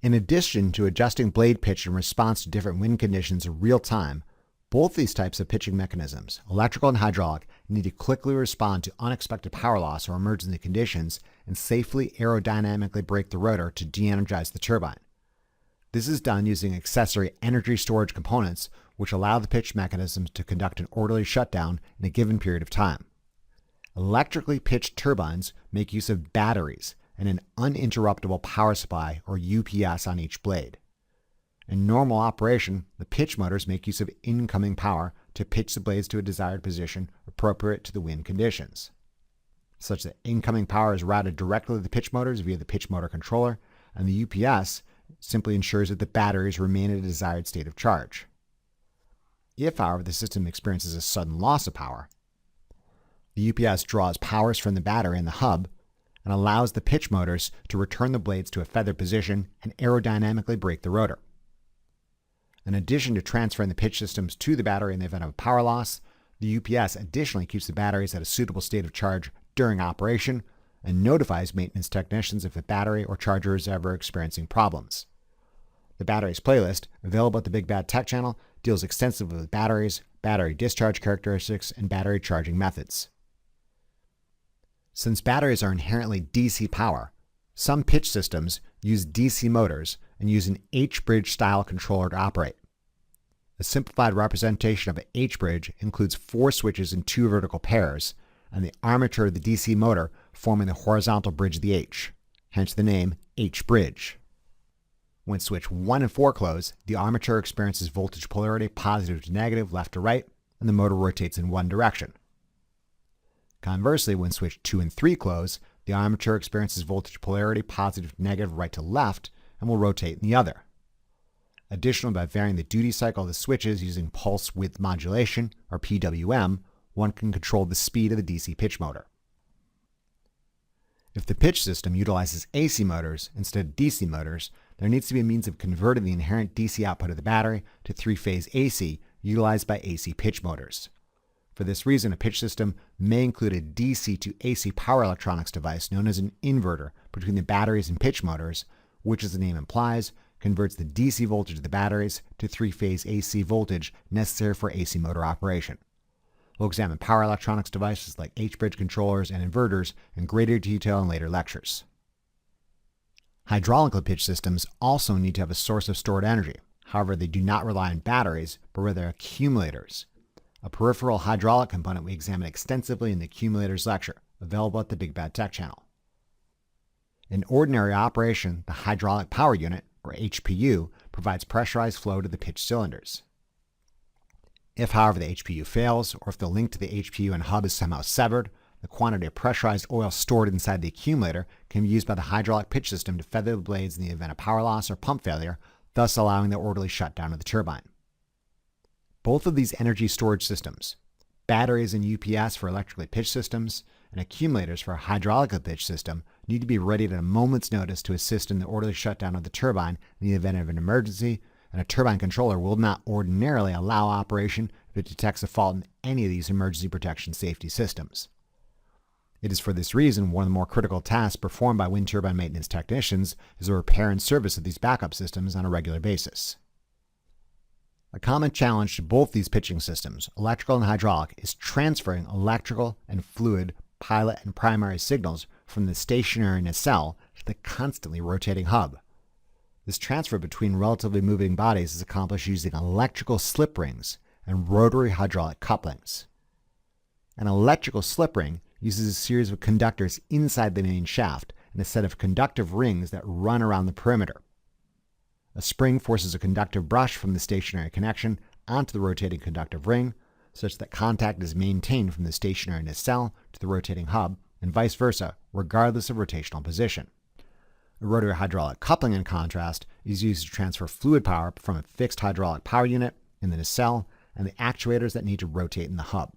In addition to adjusting blade pitch in response to different wind conditions in real time, both these types of pitching mechanisms, electrical and hydraulic, need to quickly respond to unexpected power loss or emergency conditions and safely aerodynamically brake the rotor to de-energize the turbine. This is done using accessory energy storage components which allow the pitch mechanisms to conduct an orderly shutdown in a given period of time. Electrically pitched turbines make use of batteries and an uninterruptible power supply or UPS on each blade. In normal operation, the pitch motors make use of incoming power to pitch the blades to a desired position appropriate to the wind conditions, such that incoming power is routed directly to the pitch motors via the pitch motor controller, and the UPS simply ensures that the batteries remain in a desired state of charge. If, however, the system experiences a sudden loss of power, the UPS draws powers from the battery in the hub and allows the pitch motors to return the blades to a feathered position and aerodynamically brake the rotor. In addition to transferring the pitch systems to the battery in the event of a power loss, the UPS additionally keeps the batteries at a suitable state of charge during operation and notifies maintenance technicians if the battery or charger is ever experiencing problems. The batteries playlist, available at the Big Bad Tech channel, deals extensively with batteries, battery discharge characteristics, and battery charging methods. Since batteries are inherently DC power, some pitch systems use DC motors and use an H-bridge style controller to operate. A simplified representation of an H-bridge includes 4 switches in 2 vertical pairs, and the armature of the DC motor forming the horizontal bridge of the H, hence the name H-bridge. When switch 1 and 4 close, the armature experiences voltage polarity positive to negative, left to right, and the motor rotates in one direction. Conversely, when switch 2 and 3 close, the armature experiences voltage polarity positive to negative, right to left, and will rotate in the other. Additionally, by varying the duty cycle of the switches using pulse width modulation, or PWM, one can control the speed of the DC pitch motor. If the pitch system utilizes AC motors instead of DC motors, there needs to be a means of converting the inherent DC output of the battery to 3-phase AC utilized by AC pitch motors. For this reason, a pitch system may include a DC to AC power electronics device known as an inverter between the batteries and pitch motors, which, as the name implies, converts the DC voltage of the batteries to 3-phase AC voltage necessary for AC motor operation. We'll examine power electronics devices like H-bridge controllers and inverters in greater detail in later lectures. Hydraulic pitch systems also need to have a source of stored energy. However, they do not rely on batteries, but rather accumulators, a peripheral hydraulic component we examine extensively in the accumulators lecture, available at the Big Bad Tech channel. In ordinary operation, the hydraulic power unit, or HPU, provides pressurized flow to the pitch cylinders. If, however, the HPU fails, or if the link to the HPU and hub is somehow severed, the quantity of pressurized oil stored inside the accumulator can be used by the hydraulic pitch system to feather the blades in the event of power loss or pump failure, thus allowing the orderly shutdown of the turbine. Both of these energy storage systems, batteries and UPS for electrically pitched systems, and accumulators for a hydraulically pitched system, need to be ready at a moment's notice to assist in the orderly shutdown of the turbine in the event of an emergency, and a turbine controller will not ordinarily allow operation if it detects a fault in any of these emergency protection safety systems. It is for this reason one of the more critical tasks performed by wind turbine maintenance technicians is the repair and service of these backup systems on a regular basis. A common challenge to both these pitching systems, electrical and hydraulic, is transferring electrical and fluid pilot and primary signals from the stationary nacelle to the constantly rotating hub. This transfer between relatively moving bodies is accomplished using electrical slip rings and rotary hydraulic couplings. An electrical slip ring uses a series of conductors inside the main shaft and a set of conductive rings that run around the perimeter. A spring forces a conductive brush from the stationary connection onto the rotating conductive ring, such that contact is maintained from the stationary nacelle to the rotating hub, and vice versa, regardless of rotational position. A rotary hydraulic coupling, in contrast, is used to transfer fluid power from a fixed hydraulic power unit in the nacelle and the actuators that need to rotate in the hub.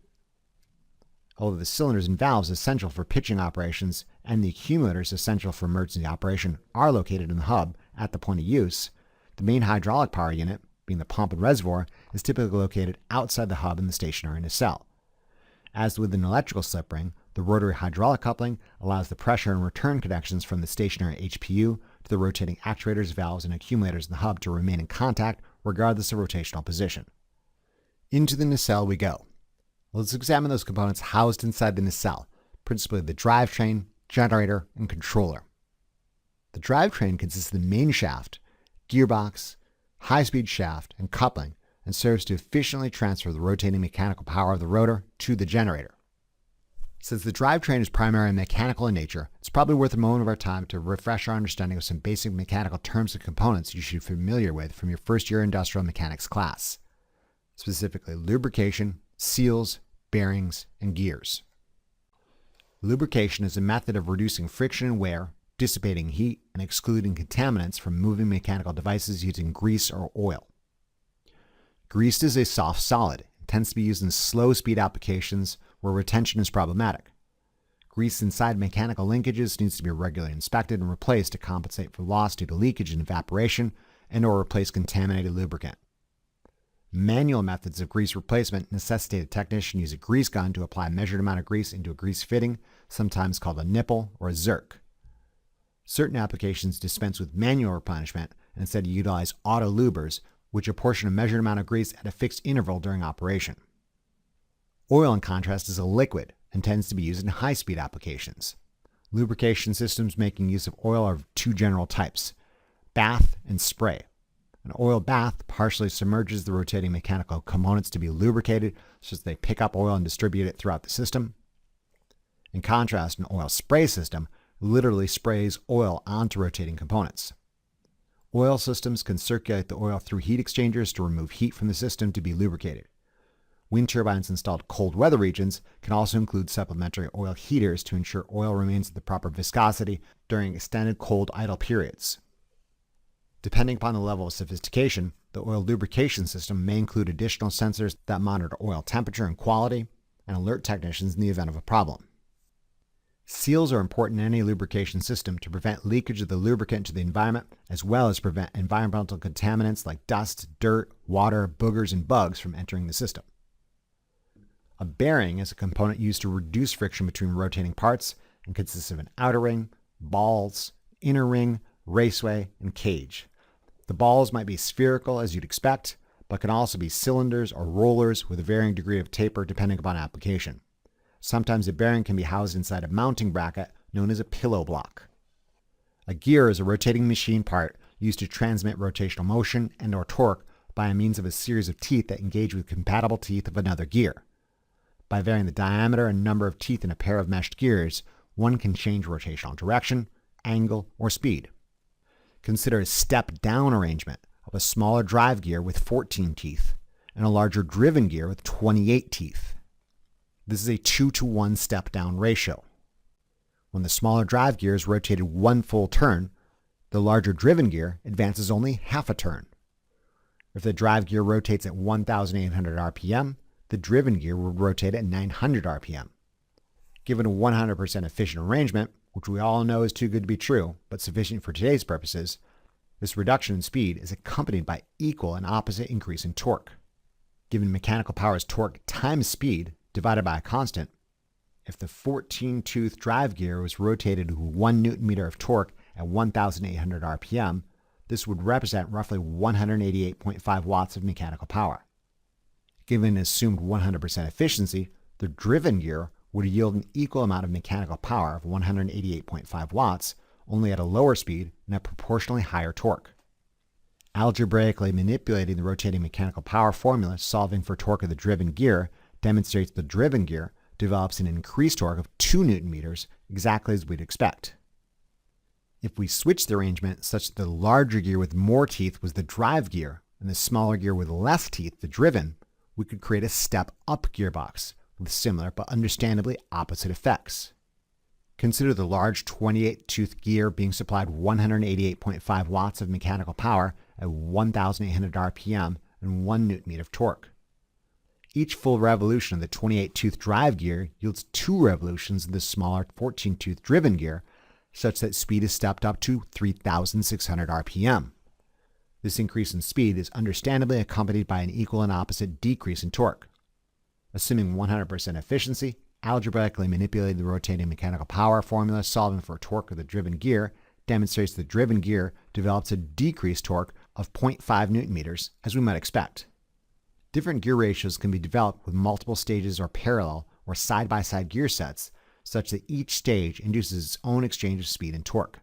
Although the cylinders and valves essential for pitching operations and the accumulators essential for emergency operation are located in the hub at the point of use, the main hydraulic power unit, being the pump and reservoir, is typically located outside the hub in the stationary nacelle. As with an electrical slip ring, the rotary hydraulic coupling allows the pressure and return connections from the stationary HPU for the rotating actuators, valves, and accumulators in the hub to remain in contact regardless of rotational position. Into the nacelle we go. Let's examine those components housed inside the nacelle, principally the drivetrain, generator, and controller. The drivetrain consists of the main shaft, gearbox, high-speed shaft, and coupling, and serves to efficiently transfer the rotating mechanical power of the rotor to the generator. Since the drivetrain is primarily mechanical in nature, it's probably worth a moment of our time to refresh our understanding of some basic mechanical terms and components you should be familiar with from your first-year industrial mechanics class, specifically lubrication, seals, bearings, and gears. Lubrication is a method of reducing friction and wear, dissipating heat, and excluding contaminants from moving mechanical devices using grease or oil. Grease is a soft solid and tends to be used in slow-speed applications where retention is problematic. Grease inside mechanical linkages needs to be regularly inspected and replaced to compensate for loss due to leakage and evaporation and/or replace contaminated lubricant. Manual methods of grease replacement necessitate a technician use a grease gun to apply a measured amount of grease into a grease fitting, sometimes called a nipple or a zerk. Certain applications dispense with manual replenishment and instead utilize auto lubers, which apportion a measured amount of grease at a fixed interval during operation. Oil, in contrast, is a liquid and tends to be used in high-speed applications. Lubrication systems making use of oil are of two general types, bath and spray. An oil bath partially submerges the rotating mechanical components to be lubricated so that they pick up oil and distribute it throughout the system. In contrast, an oil spray system literally sprays oil onto rotating components. Oil systems can circulate the oil through heat exchangers to remove heat from the system to be lubricated. Wind turbines installed in cold weather regions can also include supplementary oil heaters to ensure oil remains at the proper viscosity during extended cold idle periods. Depending upon the level of sophistication, the oil lubrication system may include additional sensors that monitor oil temperature and quality and alert technicians in the event of a problem. Seals are important in any lubrication system to prevent leakage of the lubricant to the environment, as well as prevent environmental contaminants like dust, dirt, water, boogers, and bugs from entering the system. A bearing is a component used to reduce friction between rotating parts and consists of an outer ring, balls, inner ring, raceway, and cage. The balls might be spherical as you'd expect, but can also be cylinders or rollers with a varying degree of taper depending upon application. Sometimes a bearing can be housed inside a mounting bracket known as a pillow block. A gear is a rotating machine part used to transmit rotational motion and/or torque by means of a series of teeth that engage with compatible teeth of another gear. By varying the diameter and number of teeth in a pair of meshed gears, one can change rotational direction, angle, or speed. Consider a step-down arrangement of a smaller drive gear with 14 teeth and a larger driven gear with 28 teeth. This is a 2-to-1 step-down ratio. When the smaller drive gear is rotated one full turn, the larger driven gear advances only half a turn. If the drive gear rotates at 1,800 RPM, the driven gear would rotate at 900 RPM. Given a 100% efficient arrangement, which we all know is too good to be true, but sufficient for today's purposes, this reduction in speed is accompanied by equal and opposite increase in torque. Given mechanical power as torque times speed divided by a constant, if the 14-tooth drive gear was rotated with 1 Newton-meter of torque at 1,800 RPM, this would represent roughly 188.5 watts of mechanical power. Given an assumed 100% efficiency, the driven gear would yield an equal amount of mechanical power of 188.5 watts, only at a lower speed and at proportionally higher torque. Algebraically manipulating the rotating mechanical power formula solving for torque of the driven gear demonstrates the driven gear develops an increased torque of 2 Newton-meters, exactly as we'd expect. If we switch the arrangement such that the larger gear with more teeth was the drive gear and the smaller gear with less teeth the driven, we could create a step-up gearbox with similar but understandably opposite effects. Consider the large 28-tooth gear being supplied 188.5 watts of mechanical power at 1,800 RPM and 1 Newton-meter of torque. Each full revolution of the 28-tooth drive gear yields 2 revolutions of the smaller 14-tooth driven gear, such that speed is stepped up to 3,600 RPM. This increase in speed is understandably accompanied by an equal and opposite decrease in torque. Assuming 100% efficiency, algebraically manipulating the rotating mechanical power formula solving for torque of the driven gear demonstrates the driven gear develops a decreased torque of 0.5 newton meters, as we might expect. Different gear ratios can be developed with multiple stages or parallel or side-by-side gear sets, such that each stage induces its own exchange of speed and torque.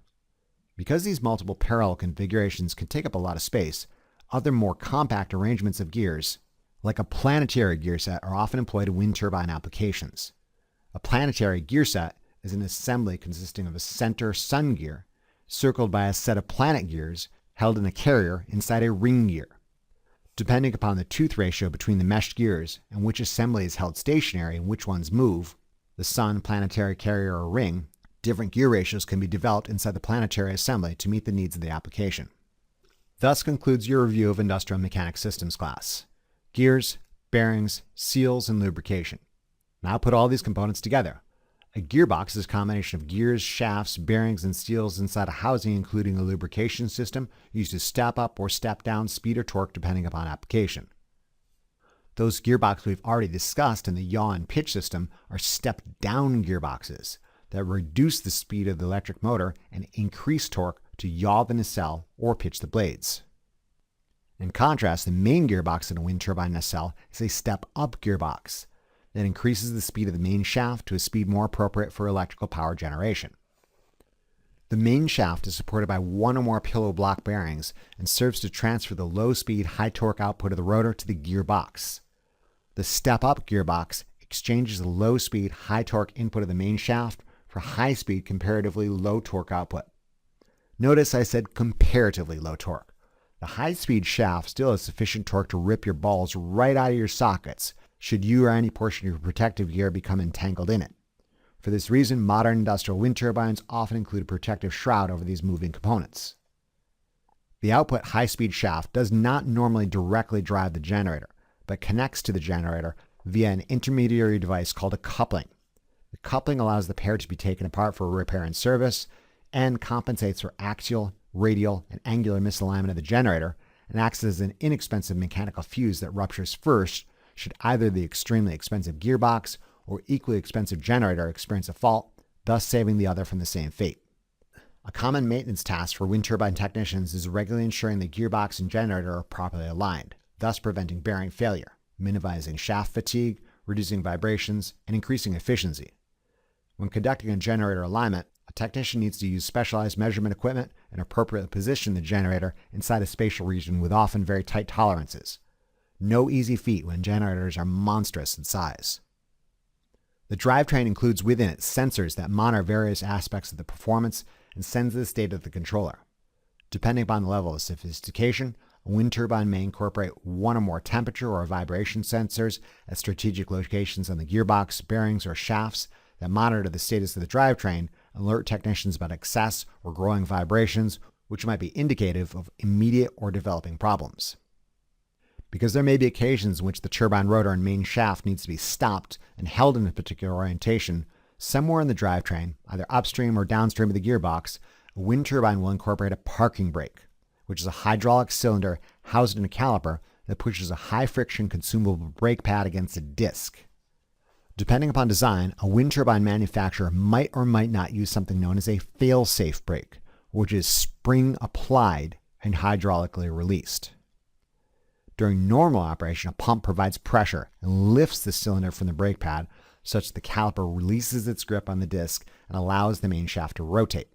Because these multiple parallel configurations can take up a lot of space, other more compact arrangements of gears, like a planetary gear set, are often employed in wind turbine applications. A planetary gear set is an assembly consisting of a center sun gear, circled by a set of planet gears held in a carrier inside a ring gear. Depending upon the tooth ratio between the meshed gears and which assembly is held stationary and which ones move, the sun, planetary carrier, or ring, different gear ratios can be developed inside the planetary assembly to meet the needs of the application. Thus concludes your review of Industrial Mechanics Systems class. Gears, bearings, seals, and lubrication. Now put all these components together. A gearbox is a combination of gears, shafts, bearings, and seals inside a housing including a lubrication system used to step up or step down speed or torque depending upon application. Those gearboxes we've already discussed in the yaw and pitch system are step-down gearboxes that reduce the speed of the electric motor and increase torque to yaw the nacelle or pitch the blades. In contrast, the main gearbox in a wind turbine nacelle is a step-up gearbox that increases the speed of the main shaft to a speed more appropriate for electrical power generation. The main shaft is supported by one or more pillow block bearings and serves to transfer the low-speed, high-torque output of the rotor to the gearbox. The step-up gearbox exchanges the low-speed, high-torque input of the main shaft for high-speed, comparatively low-torque output. Notice I said comparatively low torque. The high-speed shaft still has sufficient torque to rip your balls right out of your sockets should you or any portion of your protective gear become entangled in it. For this reason, modern industrial wind turbines often include a protective shroud over these moving components. The output high-speed shaft does not normally directly drive the generator, but connects to the generator via an intermediary device called a coupling. The coupling allows the pair to be taken apart for repair and service and compensates for axial, radial, and angular misalignment of the generator and acts as an inexpensive mechanical fuse that ruptures first should either the extremely expensive gearbox or equally expensive generator experience a fault, thus saving the other from the same fate. A common maintenance task for wind turbine technicians is regularly ensuring the gearbox and generator are properly aligned, thus preventing bearing failure, minimizing shaft fatigue, reducing vibrations, and increasing efficiency. When conducting a generator alignment, a technician needs to use specialized measurement equipment and appropriately position the generator inside a spatial region with often very tight tolerances. No easy feat when generators are monstrous in size. The drivetrain includes within it sensors that monitor various aspects of the performance and sends this data to the controller. Depending upon the level of sophistication, a wind turbine may incorporate one or more temperature or vibration sensors at strategic locations on the gearbox, bearings, or shafts that monitor the status of the drivetrain and alert technicians about excess or growing vibrations, which might be indicative of immediate or developing problems. Because there may be occasions in which the turbine rotor and main shaft needs to be stopped and held in a particular orientation, somewhere in the drivetrain, either upstream or downstream of the gearbox, a wind turbine will incorporate a parking brake, which is a hydraulic cylinder housed in a caliper that pushes a high-friction consumable brake pad against a disc. Depending upon design, a wind turbine manufacturer might or might not use something known as a fail-safe brake, which is spring-applied and hydraulically released. During normal operation, a pump provides pressure and lifts the cylinder from the brake pad such that the caliper releases its grip on the disc and allows the main shaft to rotate.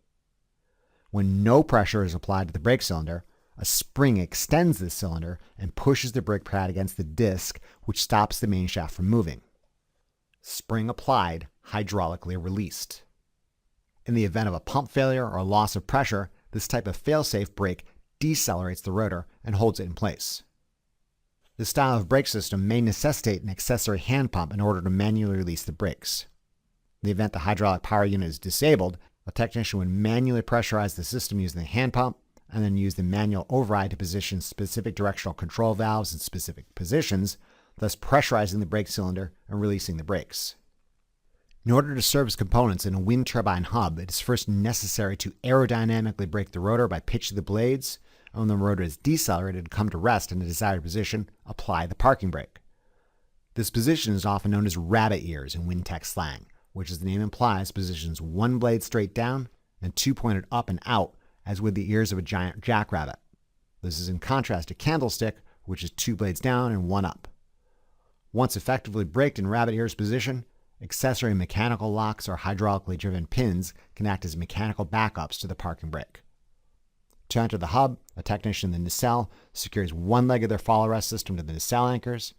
When no pressure is applied to the brake cylinder, a spring extends the cylinder and pushes the brake pad against the disc, which stops the main shaft from moving. Spring applied, hydraulically released. In the event of a pump failure or loss of pressure, this type of fail-safe brake decelerates the rotor and holds it in place. This style of brake system may necessitate an accessory hand pump in order to manually release the brakes. In the event the hydraulic power unit is disabled, a technician would manually pressurize the system using the hand pump and then use the manual override to position specific directional control valves in specific positions, thus pressurizing the brake cylinder and releasing the brakes. In order to service components in a wind turbine hub, it is first necessary to aerodynamically brake the rotor by pitching the blades, and when the rotor is decelerated to come to rest in the desired position, apply the parking brake. This position is often known as rabbit ears in wind tech slang, which as the name implies positions one blade straight down and two pointed up and out as with the ears of a giant jackrabbit. This is in contrast to candlestick, which is 2 blades down and 1 up. Once effectively braked in rabbit ears position, accessory mechanical locks or hydraulically driven pins can act as mechanical backups to the parking brake. To enter the hub, a technician in the nacelle secures one leg of their fall arrest system to the nacelle anchors,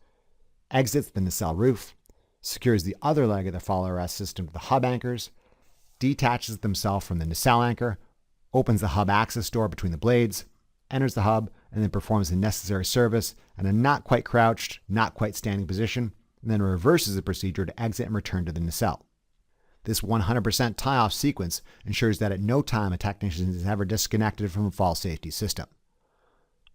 exits the nacelle roof, secures the other leg of the fall arrest system to the hub anchors, detaches themselves from the nacelle anchor, opens the hub access door between the blades, enters the hub, and then performs the necessary service in a not quite crouched, not quite standing position, and then reverses the procedure to exit and return to the nacelle. This 100% tie-off sequence ensures that at no time a technician is ever disconnected from a fall safety system.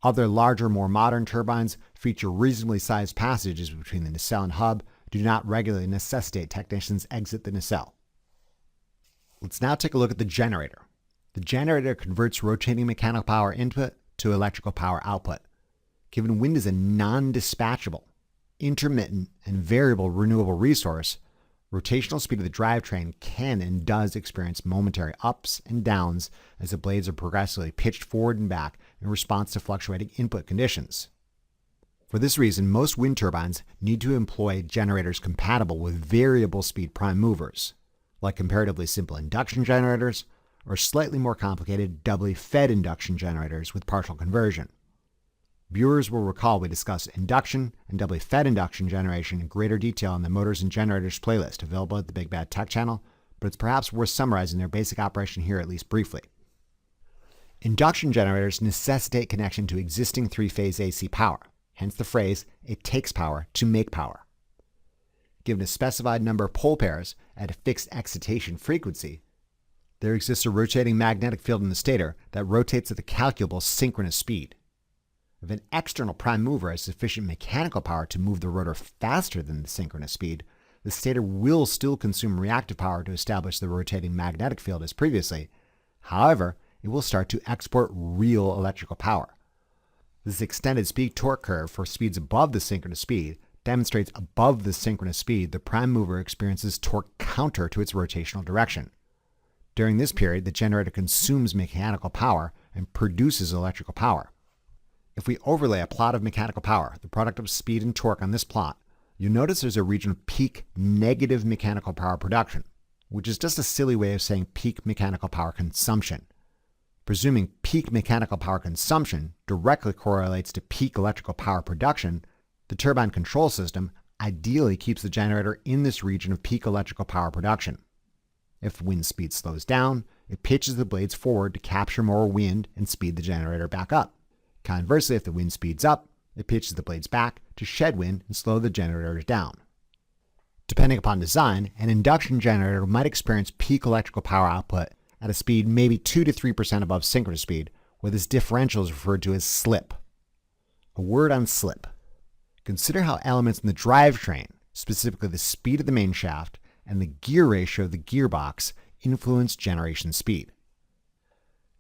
Other larger, more modern turbines feature reasonably sized passages between the nacelle and hub do not regularly necessitate technicians exit the nacelle. Let's now take a look at the generator. The generator converts rotating mechanical power input to electrical power output. Given wind is a non-dispatchable, intermittent, and variable renewable resource, rotational speed of the drivetrain can and does experience momentary ups and downs as the blades are progressively pitched forward and back in response to fluctuating input conditions. For this reason, most wind turbines need to employ generators compatible with variable speed prime movers, like comparatively simple induction generators or slightly more complicated doubly fed induction generators with partial conversion. Viewers will recall we discussed induction and doubly fed induction generation in greater detail in the Motors and Generators playlist available at the Big Bad Tech channel, but it's perhaps worth summarizing their basic operation here at least briefly. Induction generators necessitate connection to existing three-phase AC power, hence the phrase, "it takes power to make power." Given a specified number of pole pairs at a fixed excitation frequency, there exists a rotating magnetic field in the stator that rotates at the calculable synchronous speed. If an external prime mover has sufficient mechanical power to move the rotor faster than the synchronous speed, the stator will still consume reactive power to establish the rotating magnetic field as previously. However, it will start to export real electrical power. This extended speed torque curve for speeds above the synchronous speed demonstrates above the synchronous speed the prime mover experiences torque counter to its rotational direction. During this period, the generator consumes mechanical power and produces electrical power. If we overlay a plot of mechanical power, the product of speed and torque on this plot, you'll notice there's a region of peak negative mechanical power production, which is just a silly way of saying peak mechanical power consumption. Presuming peak mechanical power consumption directly correlates to peak electrical power production, the turbine control system ideally keeps the generator in this region of peak electrical power production. If wind speed slows down, it pitches the blades forward to capture more wind and speed the generator back up. Conversely, if the wind speeds up, it pitches the blades back to shed wind and slow the generators down. Depending upon design, an induction generator might experience peak electrical power output at a speed maybe 2 to 3% above synchronous speed, where this differential is referred to as slip. A word on slip. Consider how elements in the drivetrain, specifically the speed of the main shaft and the gear ratio of the gearbox, influence generation speed.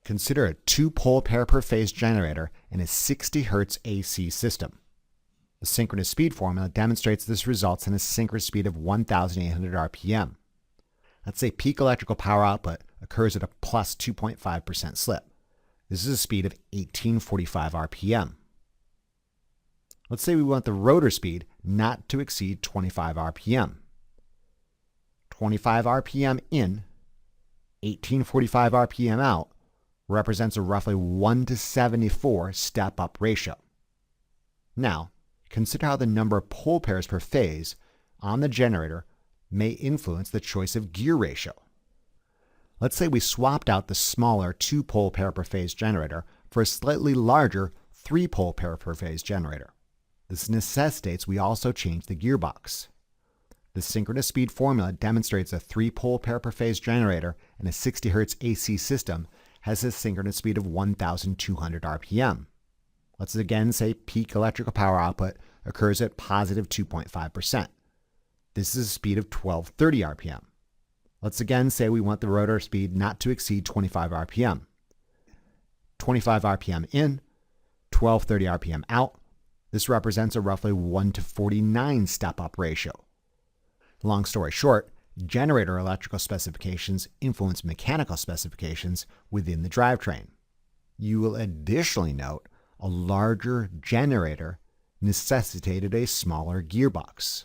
Consider a 2-pole pair per phase generator in a 60 Hz AC system. The synchronous speed formula demonstrates this results in a synchronous speed of 1,800 RPM. Let's say peak electrical power output occurs at a plus 2.5% slip. This is a speed of 1845 RPM. Let's say we want the rotor speed not to exceed 25 RPM. 25 RPM in, 1845 RPM out represents a roughly 1 to 74 step-up ratio. Now, consider how the number of pole pairs per phase on the generator may influence the choice of gear ratio. Let's say we swapped out the smaller 2-pole pair per phase generator for a slightly larger 3-pole pair per phase generator. This necessitates we also change the gearbox. The synchronous speed formula demonstrates a 3-pole pair per phase generator in a 60 Hz AC system has a synchronous speed of 1,200 RPM. Let's again say peak electrical power output occurs at positive 2.5%. This is a speed of 1230 RPM. Let's again say we want the rotor speed not to exceed 25 RPM. 25 RPM in, 1230 RPM out. This represents a roughly 1 to 49 step-up ratio. Long story short, generator electrical specifications influence mechanical specifications within the drivetrain. You will additionally note a larger generator necessitated a smaller gearbox.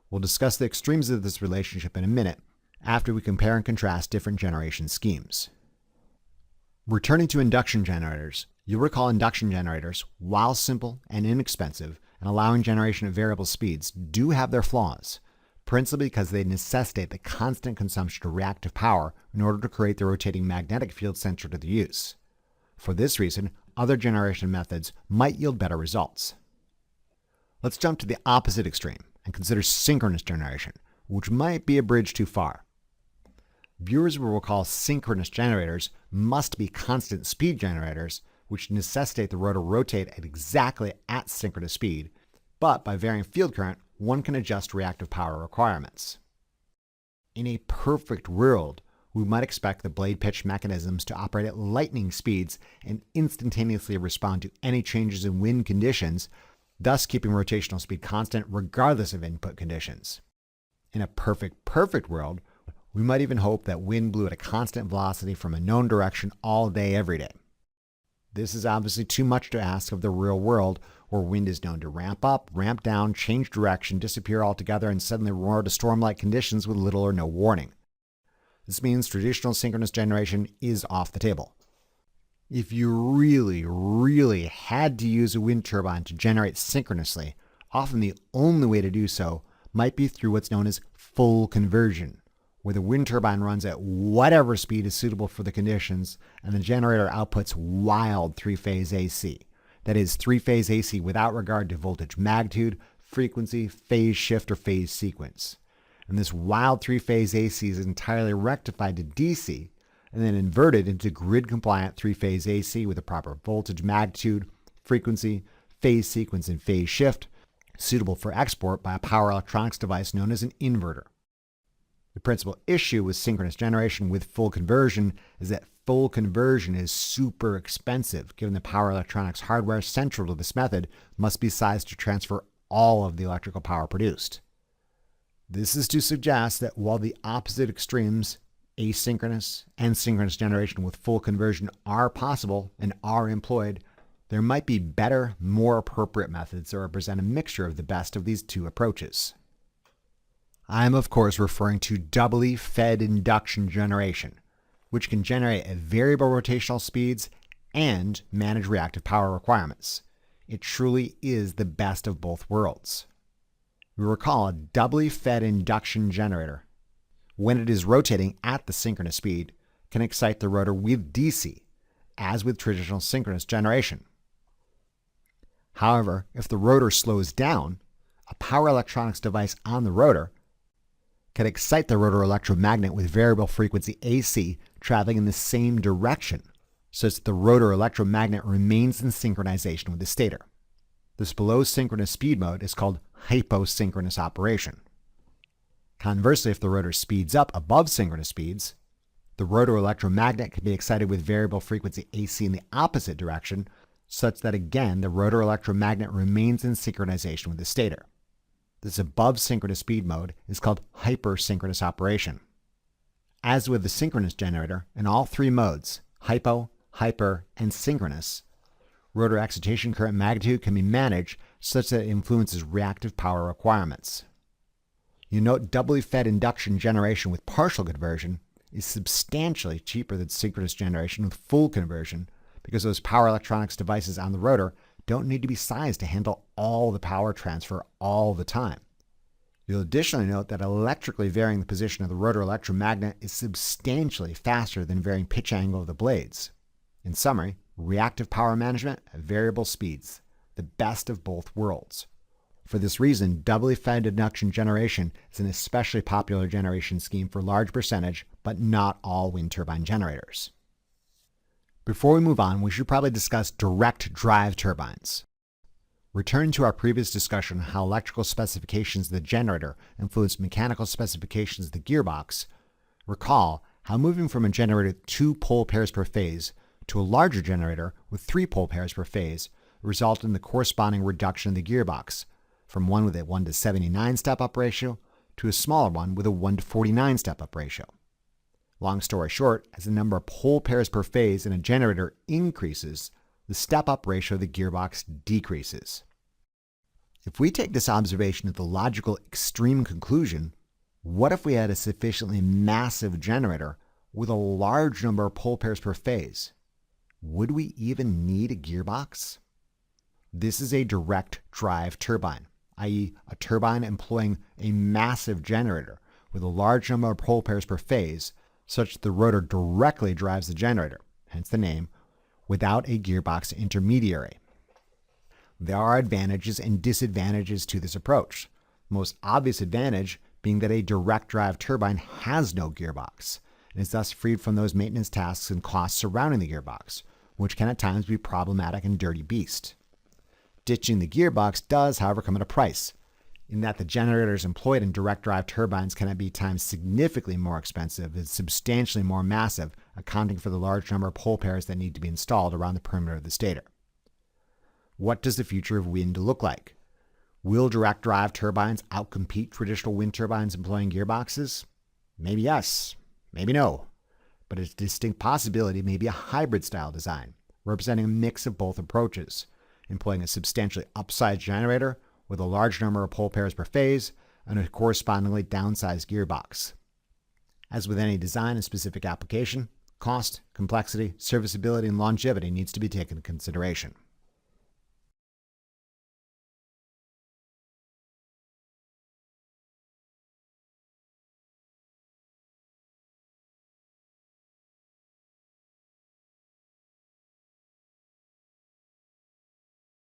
We'll discuss the extremes of this relationship in a minute after we compare and contrast different generation schemes. Returning to induction generators, you'll recall induction generators, while simple and inexpensive and allowing generation at variable speeds, do have their flaws, principally because they necessitate the constant consumption of reactive power in order to create the rotating magnetic field central to the use. For this reason, other generation methods might yield better results. Let's jump to the opposite extreme and consider synchronous generation, which might be a bridge too far. Viewers will recall synchronous generators must be constant speed generators, which necessitate the rotor rotate at exactly at synchronous speed, but by varying field current, one can adjust reactive power requirements. In a perfect world, we might expect the blade pitch mechanisms to operate at lightning speeds and instantaneously respond to any changes in wind conditions, thus keeping rotational speed constant regardless of input conditions. In a perfect world, we might even hope that wind blew at a constant velocity from a known direction all day, every day. This is obviously too much to ask of the real world, where wind is known to ramp up, ramp down, change direction, disappear altogether, and suddenly roar to storm-like conditions with little or no warning. This means traditional synchronous generation is off the table. If you really had to use a wind turbine to generate synchronously, often the only way to do so might be through what's known as full conversion, where the wind turbine runs at whatever speed is suitable for the conditions and the generator outputs wild three-phase AC. That is, three-phase AC without regard to voltage magnitude, frequency, phase shift, or phase sequence. And this wild three-phase AC is entirely rectified to DC and then inverted into grid-compliant three-phase AC with a proper voltage magnitude, frequency, phase sequence, and phase shift, suitable for export by a power electronics device known as an inverter. The principal issue with synchronous generation with full conversion is that full conversion is super expensive, given the power electronics hardware central to this method must be sized to transfer all of the electrical power produced. This is to suggest that while the opposite extremes, asynchronous and synchronous generation with full conversion, are possible and are employed, there might be better, more appropriate methods that represent a mixture of the best of these two approaches. I am, of course, referring to doubly fed induction generation, which can generate at variable rotational speeds and manage reactive power requirements. It truly is the best of both worlds. We recall a doubly fed induction generator, when it is rotating at the synchronous speed, can excite the rotor with DC, as with traditional synchronous generation. However, if the rotor slows down, a power electronics device on the rotor can excite the rotor electromagnet with variable frequency AC traveling in the same direction, such that the rotor electromagnet remains in synchronization with the stator. This below synchronous speed mode is called hyposynchronous operation. Conversely, if the rotor speeds up above synchronous speeds, the rotor electromagnet can be excited with variable frequency AC in the opposite direction, such that again the rotor electromagnet remains in synchronization with the stator. This above synchronous speed mode is called hypersynchronous operation. As with the synchronous generator, in all three modes, hypo, hyper, and synchronous, rotor excitation current magnitude can be managed such that it influences reactive power requirements. You note doubly fed induction generation with partial conversion is substantially cheaper than synchronous generation with full conversion because those power electronics devices on the rotor don't need to be sized to handle all the power transfer all the time. You'll additionally note that electrically varying the position of the rotor electromagnet is substantially faster than varying pitch angle of the blades. In summary, reactive power management at variable speeds, the best of both worlds. For this reason, doubly fed induction generation is an especially popular generation scheme for large percentage, but not all wind turbine generators. Before we move on, we should probably discuss direct drive turbines. Return to our previous discussion on how electrical specifications of the generator influence mechanical specifications of the gearbox. Recall how moving from a generator with 2 pole pairs per phase to a larger generator with 3 pole pairs per phase resulted in the corresponding reduction of the gearbox, from one with a 1:79 step-up ratio to a smaller one with a 1:49 step-up ratio. Long story short, as the number of pole pairs per phase in a generator increases, the step-up ratio of the gearbox decreases. If we take this observation to the logical extreme conclusion, what if we had a sufficiently massive generator with a large number of pole pairs per phase? Would we even need a gearbox? This is a direct drive turbine, i.e. a turbine employing a massive generator with a large number of pole pairs per phase, such that the rotor directly drives the generator, hence the name, without a gearbox intermediary. There are advantages and disadvantages to this approach. The most obvious advantage being that a direct drive turbine has no gearbox and is thus freed from those maintenance tasks and costs surrounding the gearbox, which can at times be problematic and dirty beast. Ditching the gearbox does, however, come at a price, in that the generators employed in direct drive turbines can at times significantly more expensive and substantially more massive, accounting for the large number of pole pairs that need to be installed around the perimeter of the stator. What does the future of wind look like? Will direct drive turbines outcompete traditional wind turbines employing gearboxes? Maybe yes, maybe no. But a distinct possibility may be a hybrid style design, representing a mix of both approaches, employing a substantially upsized generator with a large number of pole pairs per phase and a correspondingly downsized gearbox. As with any design and specific application, cost, complexity, serviceability, and longevity needs to be taken into consideration.